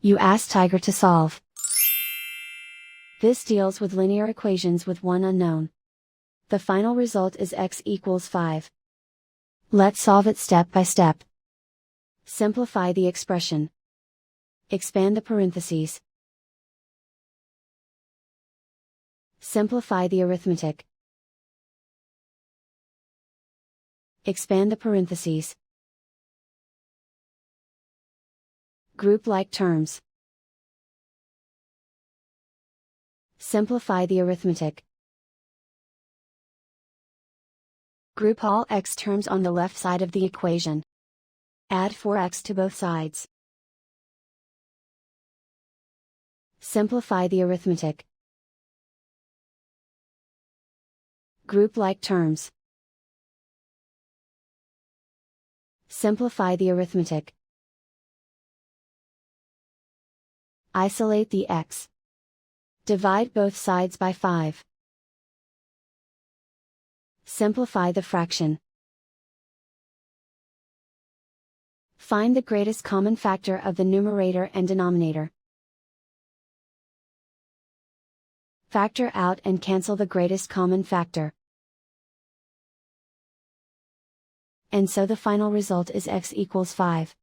You ask Tiger to solve. This deals with linear equations with one unknown. The final result is x equals 5. Let's solve it step by step. Simplify the expression. Expand the parentheses. Simplify the arithmetic. Expand the parentheses. Group like terms. Simplify the arithmetic. Group all x terms on the left side of the equation. Add 4x to both sides. Simplify the arithmetic. Group like terms. Simplify the arithmetic. Isolate the x. Divide both sides by 5. Simplify the fraction. Find the greatest common factor of the numerator and denominator. Factor out and cancel the greatest common factor. And so the final result is x equals 5.